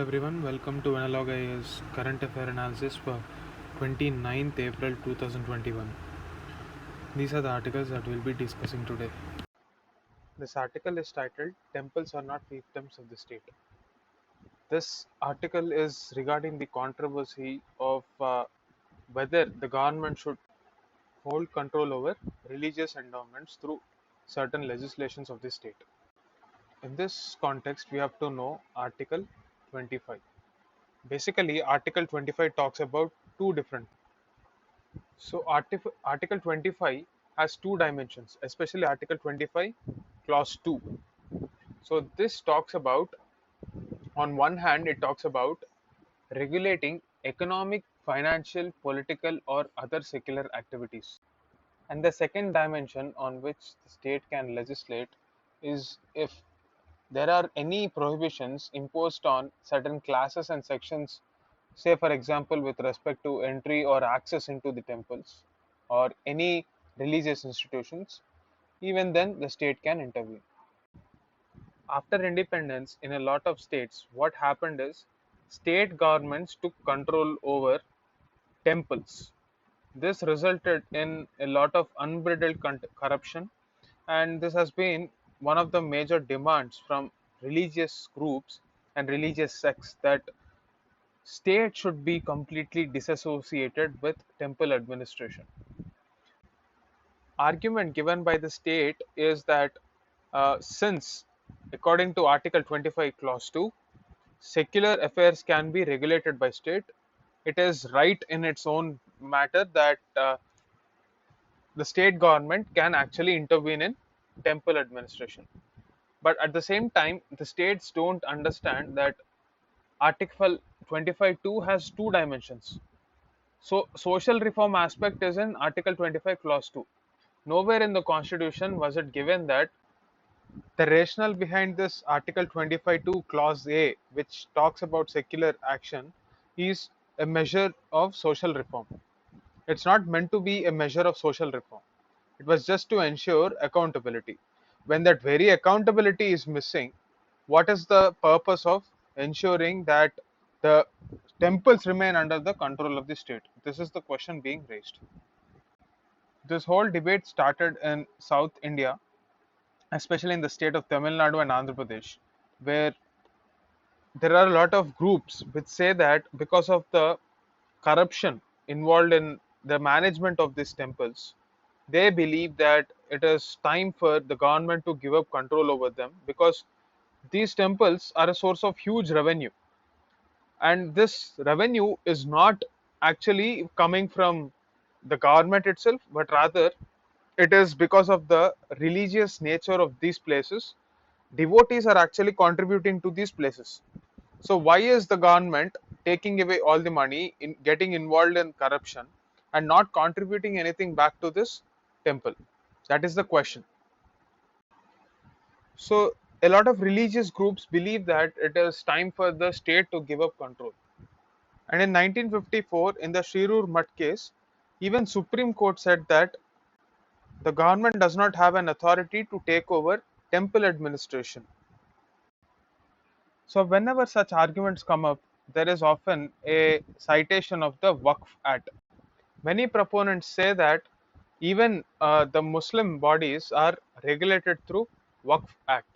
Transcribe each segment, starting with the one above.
everyone, welcome to Analog IA's Current Affair Analysis for 29th April 2021. These are the articles that we'll be discussing today. This article is titled Temples Are Not Fiefdoms of the State. This article is regarding the controversy of whether the government should hold control over religious endowments through certain legislations of the state. In this context, we have to know Article 25. Basically, Article 25 talks about two different. So, Article 25 has two dimensions, especially Article 25, Clause 2. So, this talks about, on one hand, it talks about regulating economic, financial, political, or other secular activities. And the second dimension on which the state can legislate is if there are any prohibitions imposed on certain classes and sections, say for example with respect to entry or access into the temples or any religious institutions, even then the state can intervene. After independence in a lot of states, what happened is state governments took control over temples. This resulted in a lot of unbridled corruption, and this has been one of the major demands from religious groups and religious sects that state should be completely disassociated with temple administration. Argument given by the state is that since, according to Article 25, Clause 2, secular affairs can be regulated by state, it is right in its own matter that the state government can actually intervene in temple administration. But at the same time, the states don't understand that Article 25.2 has two dimensions. So, social reform aspect is in Article 25, Clause 2. Nowhere in the Constitution was it given that the rationale behind this Article 25.2 Clause A, which talks about secular action, is a measure of social reform. It's not meant to be a measure of social reform. It was just to ensure accountability. When that very accountability is missing, what is the purpose of ensuring that the temples remain under the control of the state? This is the question being raised. This whole debate started in South India, especially in the state of Tamil Nadu and Andhra Pradesh, where there are a lot of groups which say that because of the corruption involved in the management of these temples, they believe that it is time for the government to give up control over them because these temples are a source of huge revenue, and this revenue is not actually coming from the government itself, but rather it is because of the religious nature of these places. Devotees are actually contributing to these places. So why is the government taking away all the money, in getting involved in corruption and not contributing anything back to this temple? That is the question. So a lot of religious groups believe that it is time for the state to give up control. And in 1954, in the Shirur Mutt case, even Supreme Court said that the government does not have an authority to take over temple administration. So whenever such arguments come up, there is often a citation of the Waqf Act. Many proponents say that even the Muslim bodies are regulated through Waqf Act.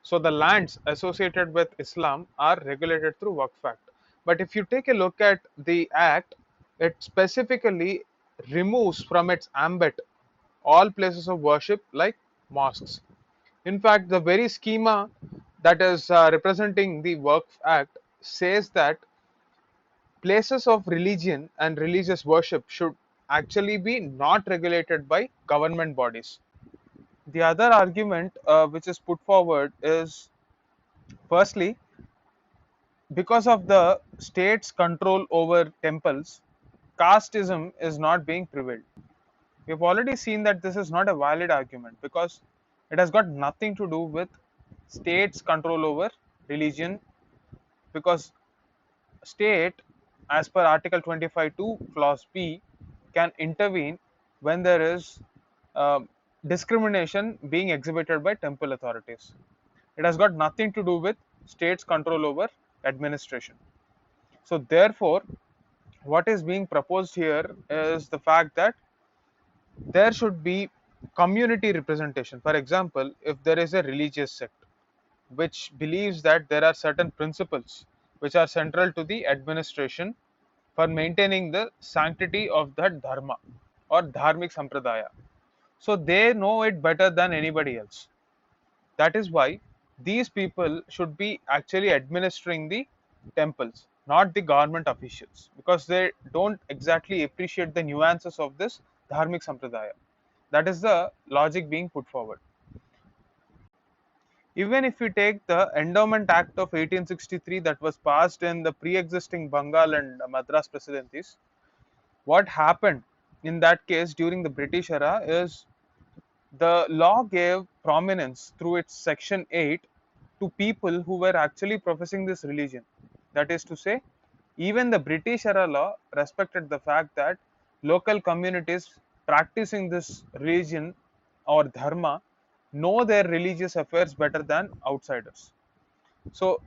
So the lands associated with Islam are regulated through Waqf Act. But if you take a look at the act, it specifically removes from its ambit all places of worship like mosques. In fact, the very schema that is representing the Waqf Act says that places of religion and religious worship should actually be not regulated by government bodies. The other argument which is put forward is, firstly, because of the state's control over temples, casteism is not being prevailed. We've already seen that this is not a valid argument because it has got nothing to do with state's control over religion, because state, as per Article 25.2 Clause B, can intervene when there is uh, discrimination being exhibited by temple authorities. It has got nothing to do with state's control over administration. So therefore, what is being proposed here is the fact that there should be community representation. For example, if there is a religious sect which believes that there are certain principles which are central to the administration for maintaining the sanctity of that dharma or dharmic sampradaya, so they know it better than anybody else. That is why these people should be actually administering the temples, not the government officials, because they don't exactly appreciate the nuances of this dharmic sampradaya. That is the logic being put forward. Even if we take the Endowment Act of 1863 that was passed in the pre-existing Bengal and Madras presidencies, what happened in that case during the British era is the law gave prominence through its section 8 to people who were actually professing this religion. That is to say, even the British era law respected the fact that local communities practicing this religion or dharma know their religious affairs better than outsiders. So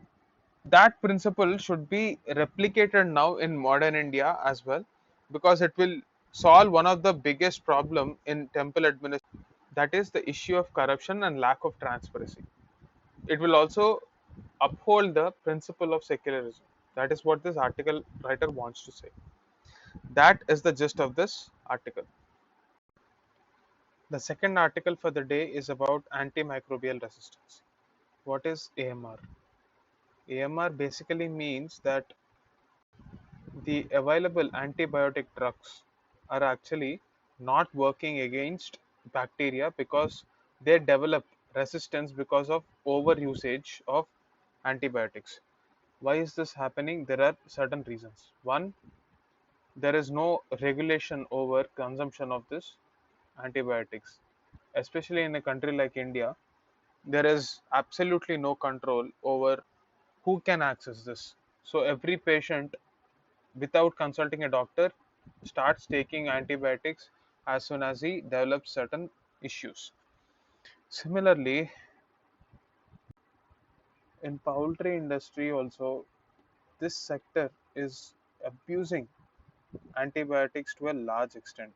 that principle should be replicated now in modern India as well, because it will solve one of the biggest problem in temple administration, that is the issue of corruption and lack of transparency. It will also uphold the principle of secularism. That is what this article writer wants to say. That is the gist of this article. The second article for the day is about antimicrobial resistance. What is AMR? AMR basically means that the available antibiotic drugs are actually not working against bacteria because they develop resistance because of over usage of antibiotics. Why is this happening? There are certain reasons. One, there is no regulation over consumption of this antibiotics, especially in a country like India. There is absolutely no control over who can access this. So every patient, without consulting a doctor, starts taking antibiotics as soon as he develops certain issues. Similarly, in poultry industry also, this sector is abusing antibiotics to a large extent.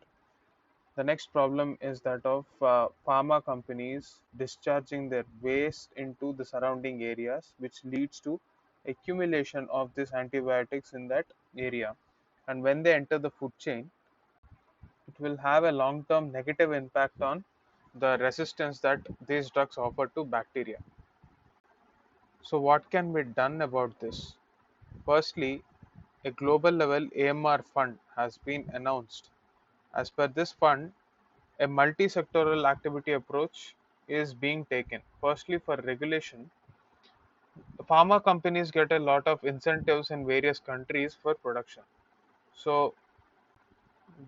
The next problem is that of pharma companies discharging their waste into the surrounding areas, which leads to accumulation of these antibiotics in that area. And when they enter the food chain, it will have a long-term negative impact on the resistance that these drugs offer to bacteria. So what can be done about this? Firstly, a global level AMR fund has been announced. As per this fund, a multi-sectoral activity approach is being taken. Firstly, for regulation, pharma companies get a lot of incentives in various countries for production. So,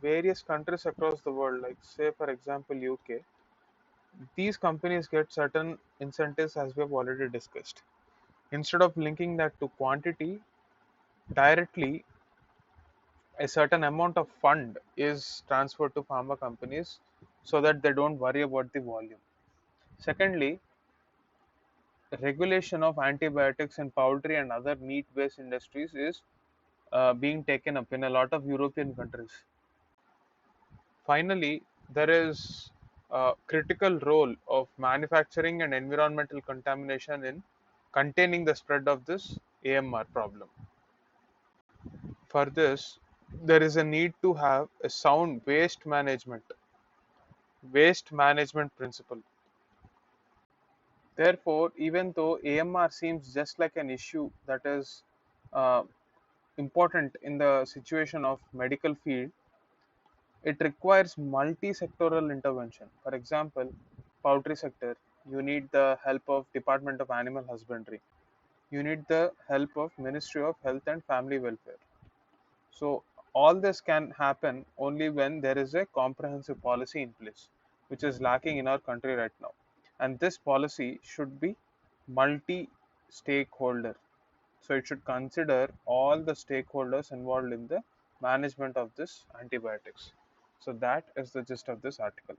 various countries across the world, like say for example UK, these companies get certain incentives as we have already discussed. Instead of linking that to quantity directly, a certain amount of fund is transferred to pharma companies so that they don't worry about the volume. Secondly, regulation of antibiotics in poultry and other meat based industries is being taken up in a lot of European countries. Finally, there is a critical role of manufacturing and environmental contamination in containing the spread of this AMR problem. For this, there is a need to have a sound waste management principle. Therefore, even though AMR seems just like an issue that is uh, important in the situation of medical field, it requires multi-sectoral intervention. For example, poultry sector, you need the help of Department of Animal Husbandry. You need the help of Ministry of Health and Family Welfare. So all this can happen only when there is a comprehensive policy in place, which is lacking in our country right now. And this policy should be multi-stakeholder. So it should consider all the stakeholders involved in the management of this antibiotics. So that is the gist of this article.